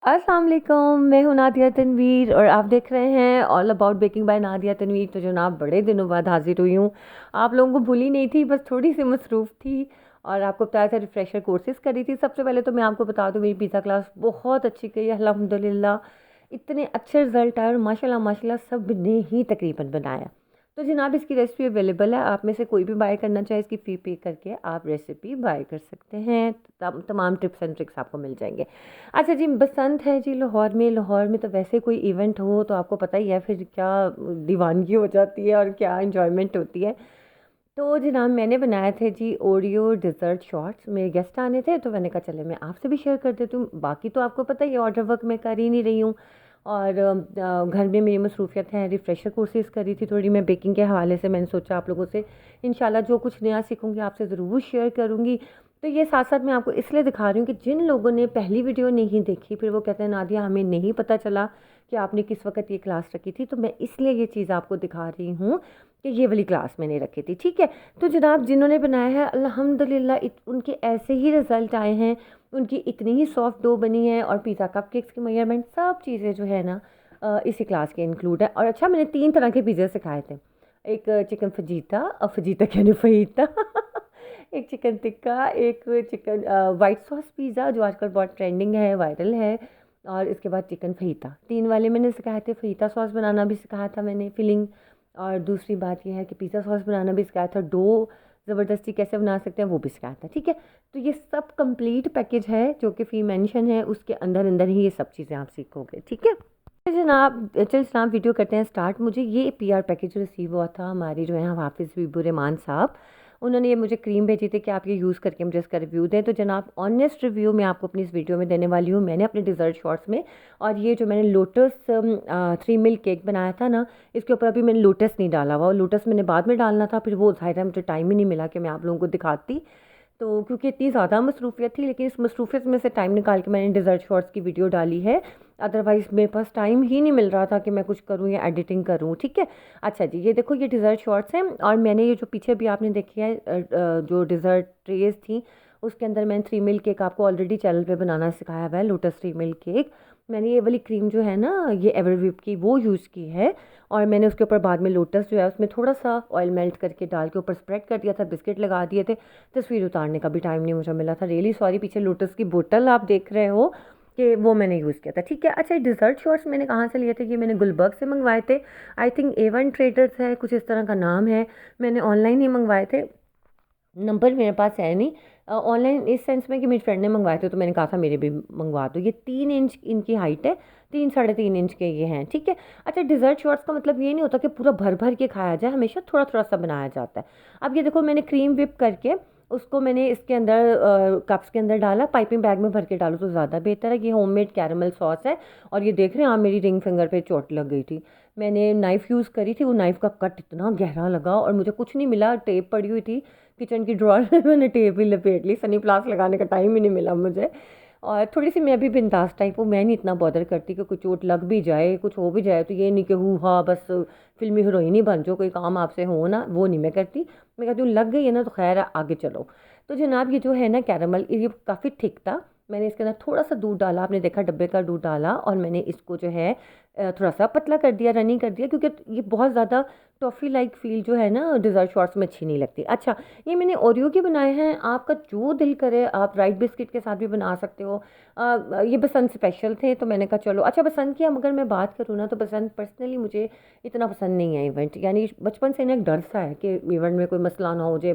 अस्सलाम वालेकुम, मैं हूं नादिया तनवीर और आप देख रहे हैं all about baking by Nadia Tanveer. तो जनाब बड़े दिनों बाद हाजिर हुई हूँ। आप लोगों को भूली नहीं थी, बस थोड़ी सी मसरूफ़ थी और आपको बताया था रिफ्रेशर कोर्सेज कर रही थी। सबसे पहले तो मैं आपको बता दूं, मेरी पिज़्ज़ा क्लास बहुत अच्छी गई अल्हम्दुलिल्लाह। इतने अच्छे रिजल्ट आए और माशाल्लाह माशाल्लाह सब ने ही तकरीबन बनाया। तो जनाब इसकी रेसिपी अवेलेबल है, आप में से कोई भी बाय करना चाहे इसकी फ़ी पे करके आप रेसिपी बाय कर सकते हैं। तमाम टिप्स एंड ट्रिक्स आपको मिल जाएंगे। अच्छा जी, बसंत है जी लाहौर में तो वैसे कोई इवेंट हो तो आपको पता ही है फिर क्या दीवानगी हो जाती है और क्या इंजॉयमेंट होती है। तो जनाब मैंने बनाए थे जी ओरियो डिज़र्ट शॉर्ट्स। मेरे गेस्ट आने थे तो मैंने कहा चले मैं आपसे भी शेयर कर देती हूँ। बाकी तो आपको पता ही है ऑर्डर वर्क मैं कर ही नहीं रही हूँ और घर में मेरी मसरूफियत है। रिफ्रेशर कोर्सेज करी थी थोड़ी मैं बेकिंग के हवाले से। मैंने सोचा आप लोगों से इंशाल्लाह जो कुछ नया सीखूंगी आपसे ज़रूर शेयर करूँगी। तो ये साथ साथ मैं आपको इसलिए दिखा रही हूँ कि जिन लोगों ने पहली वीडियो नहीं देखी फिर वो कहते हैं नादिया हमें नहीं पता चला कि आपने किस वक्त ये क्लास रखी थी, तो मैं इसलिए ये चीज़ आपको दिखा रही हूँ कि ये वाली क्लास मैंने रखी थी। ठीक है, तो जनाब जिन्होंने बनाया है अल्हम्दुलिल्लाह उनके ऐसे ही रिज़ल्ट आए हैं। उनकी इतनी ही सॉफ्ट डो बनी है और पिज़्ज़ा कपकेक्स की मेजरमेंट सब चीज़ें जो है ना इसी क्लास के इंक्लूड है। और अच्छा मैंने 3 तरह के पिज़्ज़ा सिखाए थे। एक चिकन फजीता और फजीता कहने फजीता एक चिकन टिक्का, एक चिकन वाइट सॉस पिज़्ज़ा जो आजकल बहुत ट्रेंडिंग है, वायरल है। और इसके बाद चिकन फहीता, 3 वाले मैंने सिखाए थे। फहीता सॉस बनाना भी सिखाया था मैंने, फिलिंग। और दूसरी बात यह है कि पिज़्ज़ा सॉस बनाना भी सिखाया था, डो ज़बरदस्ती कैसे बना सकते हैं वो भी सिखाया था। ठीक है, तो ये सब कंप्लीट पैकेज है जो कि फ़ी मेंशन है, उसके अंदर अंदर ही ये सब चीज़ें आप सीखोगे। ठीक है, तो जनाब वीडियो करते हैं स्टार्ट। मुझे ये पीआर पैकेज रिसीव हुआ था हमारे जो है हाफिज़ बीबू रहमान साहब। उन्होंने ये मुझे क्रीम भेजी थी कि आप ये यूज़ करके मुझे इसका रिव्यू दें। तो जनाब ऑनेस्ट रिव्यू मैं आपको अपनी इस वीडियो में देने वाली हूँ। मैंने अपने डिज़र्ट शॉर्ट्स में और ये जो मैंने लोटस 3 मिल्क केक बनाया था ना, इसके ऊपर अभी मैंने लोटस नहीं डाला हुआ। लोटस मैंने बाद में डालना था, फिर वो ज़ाहिर है मुझे टाइम ही नहीं मिला कि मैं आप लोगों को दिखाती। तो क्योंकि इतनी ज़्यादा मसरूफियत थी, लेकिन इस मसरूफियत में से टाइम निकाल के मैंने डिज़र्ट शॉर्ट्स की वीडियो डाली है। अदरवाइज़ मेरे पास टाइम ही नहीं मिल रहा था कि मैं कुछ करूँ या एडिटिंग करूँ। ठीक है, अच्छा जी, ये देखो ये डिज़र्ट शॉर्ट्स हैं और मैंने ये जो पीछे भी आपने देखी है जो डिज़र्ट ट्रेज थी उसके अंदर मैंने 3 मिल्क केक आपको ऑलरेडी चैनल पे बनाना सिखाया हुआ है, लोटस 3 मिल्क केक। मैंने ये वाली क्रीम जो है ना ये एवरविप की वो यूज़ की है और मैंने उसके ऊपर बाद में लोटस जो है उसमें थोड़ा सा ऑयल मेल्ट करके डाल के ऊपर स्प्रेड कर दिया था, बिस्किट लगा दिए थे। तस्वीर उतारने का भी टाइम नहीं मुझे मिला था, रियली सॉरी। पीछे लोटस की बोतल आप देख रहे हो कि वो मैंने यूज़ किया था। ठीक है, अच्छा डिज़र्ट शॉर्ट्स मैंने कहाँ से लिए थे? ये मैंने गुलबर्ग से मंगवाए थे। आई थिंक A1 ट्रेडर्स है, कुछ इस तरह का नाम है। मैंने ऑनलाइन ही मंगवाए थे, नंबर मेरे पास है नहीं। ऑनलाइन इस सेंस में कि मेरी फ्रेंड ने मंगवाए थे तो मैंने कहा था मेरे भी मंगवा दो। ये 3 इंच इनकी हाइट है, 3 साढ़े 3 इंच के ये हैं। ठीक है, अच्छा डिज़र्ट शॉर्ट्स का मतलब ये नहीं होता कि पूरा भर भर के खाया जाए, हमेशा थोड़ा थोड़ा सा बनाया जाता है। अब ये देखो मैंने क्रीम विप करके उसको मैंने इसके अंदर कप्स के अंदर डाला। पाइपिंग बैग में भर के डालो तो ज़्यादा बेहतर है। ये होममेड कैरमल सॉस है और ये देख रहे हैं आप मेरी रिंग फिंगर पे चोट लग गई थी। मैंने नाइफ़ यूज़ करी थी, वो नाइफ़ का कट इतना गहरा लगा और मुझे कुछ नहीं मिला, टेप पड़ी हुई थी किचन की ड्रॉर में। मैंने टेप ही लपेट ली, सनी प्लास लगाने का टाइम ही नहीं मिला मुझे। और थोड़ी सी मैं भी बिंदास टाइप हूँ, मैं नहीं इतना बॉदर करती कि कुछ चोट लग भी जाए कुछ हो भी जाए तो ये नहीं कि हूँ हाँ बस फिल्मी हीरोइन ही बन जाओ, कोई काम आपसे हो ना, वो नहीं मैं करती। मैं कहती हूँ लग गई है ना तो खैर है, आगे चलो। तो जनाब ये जो है ना कैरमल ये काफ़ी थिक था। मैंने इसके अंदर थोड़ा सा दूध डाला, आपने देखा डब्बे का दूध डाला और मैंने इसको जो है थोड़ा सा पतला कर दिया, रनी कर दिया, क्योंकि ये बहुत ज़्यादा टॉफ़ी लाइक फील जो है ना डिज़र्ट शॉर्ट्स में अच्छी नहीं लगती। अच्छा ये मैंने ओरियो के बनाए हैं, आपका जो दिल करे आप राइट बिस्किट के साथ भी बना सकते हो। ये बसंत स्पेशल थे तो मैंने कहा चलो। अच्छा बसंत की अगर मैं बात करूँ ना तो बसंत पर्सनली मुझे इतना पसंद नहीं है इवेंट, यानी बचपन से ना एक डर सा है कि इवेंट में कोई मसला ना हो जाए,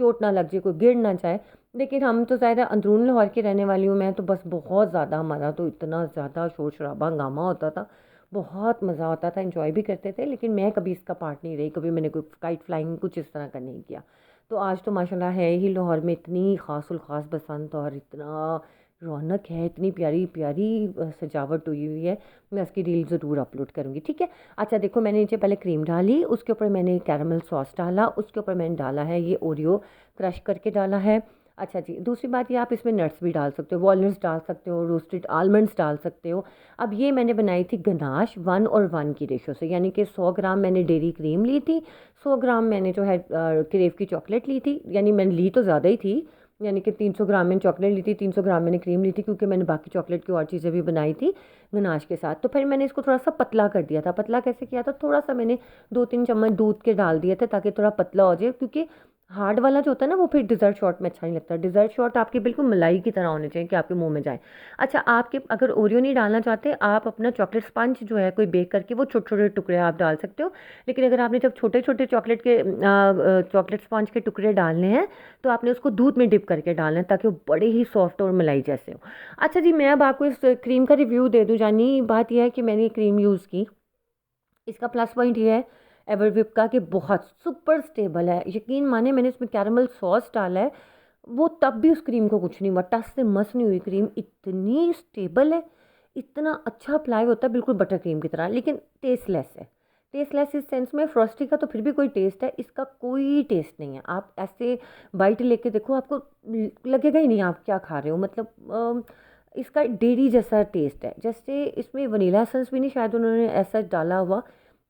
चोट ना लग जाए, कोई गिर ना जाए। लेकिन हम तो ज़्यादा अंदरून लाहौर की रहने वाली हूँ मैं, तो बस बहुत ज़्यादा हमारा तो इतना ज़्यादा शोर शराबा हंगामा होता था, बहुत मज़ा आता था, इंजॉय भी करते थे। लेकिन मैं कभी इसका पार्ट नहीं रही, कभी मैंने कोई काइट फ्लाइंग कुछ इस तरह का नहीं किया। तो आज तो माशाल्लाह है ही लाहौर में इतनी ख़ासुल ख़ास बसंत और इतना रौनक है, इतनी प्यारी प्यारी सजावट हुई हुई है। मैं उसकी रील ज़रूर अपलोड करूँगी। ठीक है, अच्छा देखो मैंने नीचे पहले क्रीम डाली, उसके ऊपर मैंने कैरमल सॉस डाला, उसके ऊपर मैंने डाला है ये ओरियो क्रश करके डाला है। अच्छा जी, दूसरी बात ये आप इसमें नट्स भी डाल सकते हो, वॉलनट्स डाल सकते हो, रोस्टेड आलमंड्स डाल सकते हो। अब ये मैंने बनाई थी गनाश 1:1 की रेशो से, यानी कि 100 ग्राम मैंने डेयरी क्रीम ली थी, 100 ग्राम मैंने जो है क्रेव की चॉकलेट ली थी, यानी मैंने ली तो ज़्यादा ही थी यानी कि 300 ग्राम मैंने चॉकलेट ली थी, 300 ग्राम मैंने क्रीम ली थी, क्योंकि मैंने बाकी चॉकलेट की और चीज़ें भी बनाई थी गनाश के साथ। तो फिर मैंने इसको थोड़ा सा पतला कर दिया था। पतला कैसे किया था, थोड़ा सा मैंने 2-3 चम्मच दूध के डाल दिए थे ताकि थोड़ा पतला हो जाए, क्योंकि हार्ड वाला जो होता है ना वो फिर डिज़र्ट शॉट में अच्छा नहीं लगता। डिज़र्ट शॉट आपकी बिल्कुल मलाई की तरह होने चाहिए कि आपके मुंह में जाए। अच्छा, आपके अगर ओरियो नहीं डालना चाहते, आप अपना चॉकलेट स्पंज जो है कोई बेक करके वो छोटे छोटे टुकड़े आप डाल सकते हो। लेकिन अगर आपने जब छोटे छोटे चॉकलेट स्पंज के टुकड़े डालने हैं तो आपने उसको दूध में डिप करके डालना है ताकि वो बड़े ही सॉफ्ट और मलाई जैसे हो। अच्छा जी, मैं अब आपको इस क्रीम का रिव्यू दे दूँ। जानी बात यह है कि मैंने क्रीम यूज़ की, इसका प्लस पॉइंट ये है एवरविप का कि बहुत सुपर स्टेबल है। यकीन माने, मैंने इसमें कैरमल सॉस डाला है, वो तब भी उस क्रीम को कुछ नहीं हुआ, टस से मस नहीं हुई क्रीम, इतनी स्टेबल है, इतना अच्छा अप्लाई होता है बिल्कुल बटर क्रीम की तरह। लेकिन टेस्टलेस है। टेस्टलेस इस सेंस में, फ्रॉस्टी का तो फिर भी कोई टेस्ट है, इसका कोई टेस्ट नहीं है। आप ऐसे बाइट लेके देखो, आपको लगेगा ही नहीं आप क्या खा रहे हो। मतलब इसका डेयरी जैसा टेस्ट है, जैसे इसमें वनीला एसेंस भी नहीं शायद उन्होंने ऐसा डाला हुआ,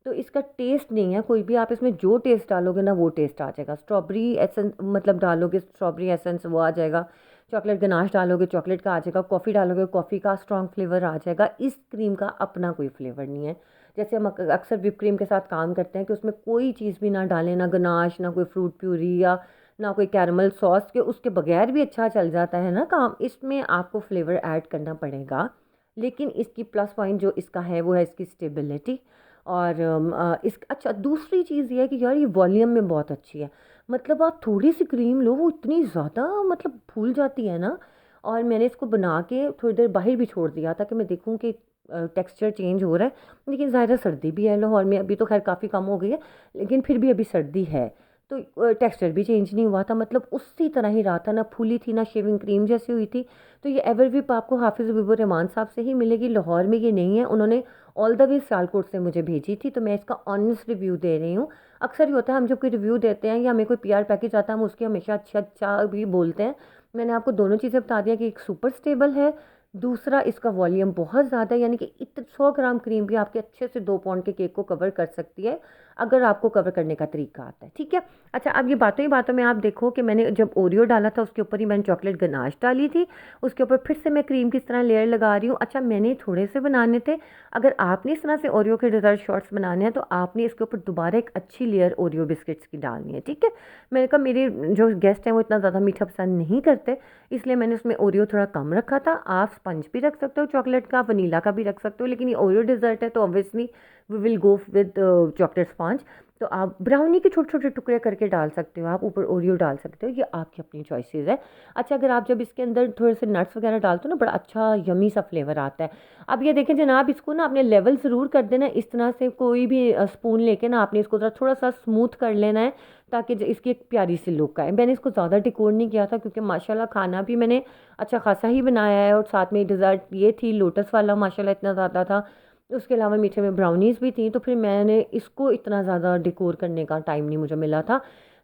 तो इसका टेस्ट नहीं है कोई भी। आप इसमें जो टेस्ट डालोगे ना वो टेस्ट आ जाएगा। स्ट्रॉबेरी एसेंस मतलब डालोगे, स्ट्रॉबेरी एसेंस वो आ जाएगा। चॉकलेट गनाश डालोगे, चॉकलेट का आ जाएगा। कॉफ़ी डालोगे, कॉफ़ी का स्ट्रॉन्ग फ्लेवर आ जाएगा। इस क्रीम का अपना कोई फ्लेवर नहीं है। जैसे हम अक्सर व्हिप क्रीम के साथ काम करते हैं कि उसमें कोई चीज़ भी ना डालें, ना गनाश, ना कोई फ्रूट प्यूरी या ना कोई कैरमल सॉस, के उसके बगैर भी अच्छा चल जाता है ना काम। इसमें आपको फ्लेवर ऐड करना पड़ेगा। लेकिन इसकी प्लस पॉइंट जो इसका है वो है इसकी स्टेबिलिटी। और इस अच्छा, दूसरी चीज़ ये है कि यार ये वॉल्यूम में बहुत अच्छी है। मतलब आप थोड़ी सी क्रीम लो, वो इतनी ज़्यादा मतलब फूल जाती है ना। और मैंने इसको बना के थोड़ी देर बाहर भी छोड़ दिया था कि मैं देखूं कि टेक्सचर चेंज हो रहा है। लेकिन ज़्यादा सर्दी भी है लाहौर में, अभी तो खैर काफ़ी कम हो गई है, लेकिन फिर भी अभी सर्दी है। तो टेक्सचर भी चेंज नहीं हुआ था, मतलब उसी तरह ही रहा था, ना फूली थी ना शेविंग क्रीम जैसी हुई थी। तो ये एवरविप आपको हाफिज़ हबीबुर रहमान साहब से ही मिलेगी, लाहौर में ये नहीं है। उन्होंने ऑल द वे सियालकोट से मुझे भेजी थी, तो मैं इसका ऑनेस्ट रिव्यू दे रही हूँ। अक्सर ये होता है हम जब कोई रिव्यू देते हैं या हमें कोई पीआर पैकेज आता है हम उसके हमेशा अच्छा अच्छा भी बोलते हैं। मैंने आपको दोनों चीज़ें बता दिया कि एक सुपर स्टेबल है, दूसरा इसका वॉल्यूम बहुत ज़्यादा है, यानी कि 100 ग्राम क्रीम भी आपके अच्छे से 2 पाउंड के केक को कवर कर सकती है अगर आपको कवर करने का तरीका आता है। ठीक है। अच्छा, अब ये बातों ही बातों में आप देखो कि मैंने जब ओरियो डाला था उसके ऊपर ही मैंने चॉकलेट गनाश डाली थी, उसके ऊपर फिर से मैं क्रीम की तरह लेयर लगा रही हूँ। अच्छा, मैंने थोड़े से बनाने थे, अगर आपने इस तरह से ओरियो के डिज़र्ट शॉट्स बनाने हैं तो आपने इसके ऊपर दोबारा एक अच्छी लेयर ओरियो बिस्किट्स की डालनी है। ठीक है। मैंने कहा मेरे जो गेस्ट हैं वो इतना ज़्यादा मीठा पसंद नहीं करते, इसलिए मैंने उसमें ओरियो थोड़ा कम रखा था। आप स्पंज भी रख सकते हो चॉकलेट का, वनीला का भी रख सकते हो, लेकिन ये ओरियो डिज़र्ट है तो obviously we will go with chocolate sponge. तो आप ब्राउनी के छोटे छोटे टुकड़े करके डाल सकते हो, आप ऊपर ओरियो डाल सकते हो, ये आपकी अपनी चॉइसेस है। अच्छा, अगर आप जब इसके अंदर थोड़े से नट्स वगैरह डालते हो ना, बड़ा अच्छा यमी सा फ्लेवर आता है। अब ये देखें जनाब, इसको ना आपने लेवल ज़रूर कर देना इस तरह से, कोई भी स्पून लेके ना आपने इसको थोड़ा सा स्मूथ कर लेना है ताकि इसकी एक प्यारी सी लुक आए। मैंने इसको ज़्यादा डेकोर नहीं किया था क्योंकि माशाल्लाह खाना भी मैंने अच्छा खासा ही बनाया है, और साथ में डिज़र्ट ये थी लोटस वाला, माशाल्लाह इतना ज़्यादा था। उसके अलावा मीठे में ब्राउनीज़ भी थी, तो फिर मैंने इसको इतना ज़्यादा डेकोर करने का टाइम नहीं मुझे मिला था।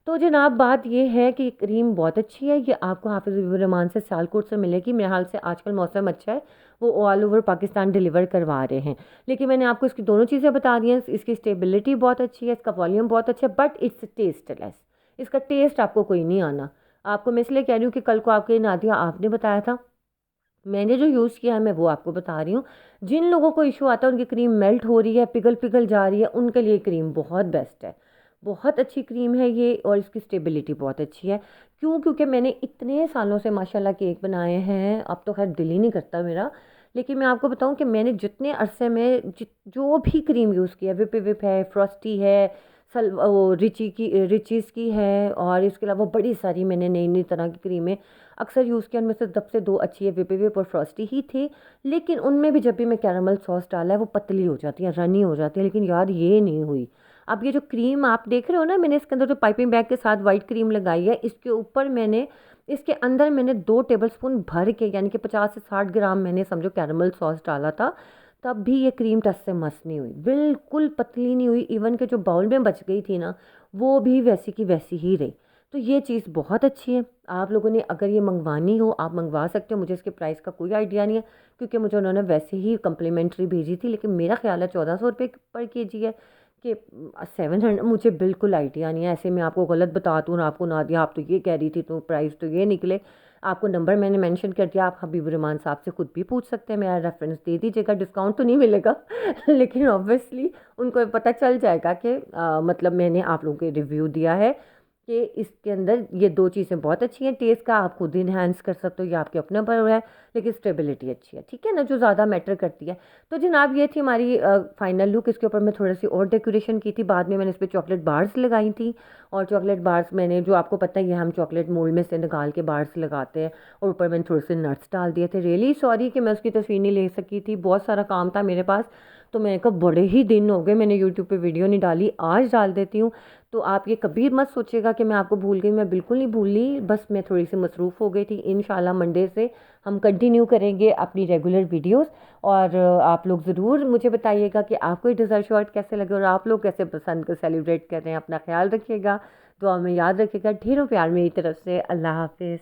तो जनाब बात ये है कि क्रीम बहुत अच्छी है, ये आपको हाफिज़ हबीबुर रहमान से सियालकोट से मिलेगी। मेरे हाल से आजकल मौसम अच्छा है, वो ऑल ओवर पाकिस्तान डिलीवर करवा रहे हैं। लेकिन मैंने आपको इसकी दोनों चीज़ें बता दी हैं, इसकी स्टेबिलिटी बहुत अच्छी है, इसका वॉल्यूम बहुत अच्छा है, बट इट्स टेस्टलेस। इसका टेस्ट आपको कोई नहीं आना। आपको मैं इसलिए कह रही हूँ कि कल को आपके नादिया आपने बताया था, मैंने जो यूज़ किया है मैं वो आपको बता रही हूँ। जिन लोगों को इशू आता है, उनकी क्रीम मेल्ट हो रही है, पिघल पिघल जा रही है, उनके लिए क्रीम बहुत बेस्ट है। बहुत अच्छी क्रीम है ये, और इसकी स्टेबिलिटी बहुत अच्छी है। क्यों? क्योंकि मैंने इतने सालों से माशाल्लाह केक बनाए हैं, अब तो खैर दिल ही नहीं करता मेरा। लेकिन मैं आपको बताऊं कि मैंने जितने अरसे में जो भी क्रीम यूज़ किया, विप विप है, फ्रॉस्टी है, वो रिचीज़ की है, और इसके अलावा बड़ी सारी मैंने नई नई तरह की क्रीमें अक्सर यूज़ किया। उनमें से सबसे दो अच्छी है विप विप और फ्रॉस्टी ही थे। लेकिन उनमें भी जब भी मैं कैरामल सॉस डाला है वो पतली हो जाती है, रनी हो जाती है, लेकिन यार ये नहीं हुई। अब ये जो क्रीम आप देख रहे हो ना, मैंने इसके अंदर जो पाइपिंग बैग के साथ वाइट क्रीम लगाई है, इसके ऊपर मैंने इसके अंदर मैंने 2 टेबलस्पून भर के, यानी कि 50 से 60 ग्राम मैंने समझो कैरामल सॉस डाला था। तब भी ये क्रीम टस से मस नहीं हुई, बिल्कुल पतली नहीं हुई। इवन के जो बाउल में बच गई थी ना, वो भी वैसी की वैसी ही रही। तो ये चीज़ बहुत अच्छी है। आप लोगों ने अगर ये मंगवानी हो आप मंगवा सकते हो। मुझे इसके प्राइस का कोई आइडिया नहीं है क्योंकि मुझे उन्होंने वैसे ही कम्प्लीमेंट्री भेजी थी, लेकिन मेरा ख्याल है 1400 रुपये पर केजी है। कि 700, मुझे बिल्कुल आइडिया नहीं है, ऐसे मैं आपको गलत बता दूँ और आपको ना दिया, आप तो ये कह रही थी तो प्राइस तो ये निकले। आपको नंबर मैंने मेंशन कर दिया, आप हबीबुर रहमान साहब से खुद भी पूछ सकते हैं, मेरा रेफरेंस दे दीजिएगा, डिस्काउंट तो नहीं मिलेगा लेकिन ऑब्वियसली उनको पता चल जाएगा कि मतलब मैंने आप लोगों को रिव्यू दिया है कि इसके अंदर ये दो चीज़ें बहुत अच्छी हैं। टेस्ट का आप खुद इन्हेंस कर सकते हो, ये आपके अपने ऊपर है, लेकिन स्टेबिलिटी अच्छी है, ठीक है ना, जो ज़्यादा मैटर करती है। तो जनाब ये थी हमारी फाइनल लुक। इसके ऊपर मैं थोड़ी सी और डेकोरेशन की थी, बाद में मैंने इस पर चॉकलेट बार्स लगाई थी। और चॉकलेट बार्स मैंने, जो आपको पता ही है, हम चॉकलेट मोल्ड में से निकाल के बार्स लगाते हैं, और ऊपर मैंने थोड़े से नट्स डाल दिए थे। रियली सॉरी कि मैं उसकी तस्वीर नहीं ले सकी थी, बहुत सारा काम था मेरे पास, तो मैंने कहा बड़े ही दिन हो गए मैंने यूट्यूब पे वीडियो नहीं डाली, आज डाल देती हूँ। तो आप ये कभी मत सोचिएगा कि मैं आपको भूल गई, मैं बिल्कुल नहीं भूली, बस मैं थोड़ी सी मसरूफ़ हो गई थी। इंशाल्लाह मंडे से हम कंटिन्यू करेंगे अपनी रेगुलर वीडियोस। और आप लोग ज़रूर मुझे बताइएगा कि आपको ये डिज़ायर शॉर्ट कैसे लगे और आप लोग कैसे पसंद को सेलिब्रेट कर रहे हैं। अपना ख्याल रखिएगा, दुआ में याद रखिएगा। ढेरों प्यार मेरी तरफ से। अल्लाह हाफिज़।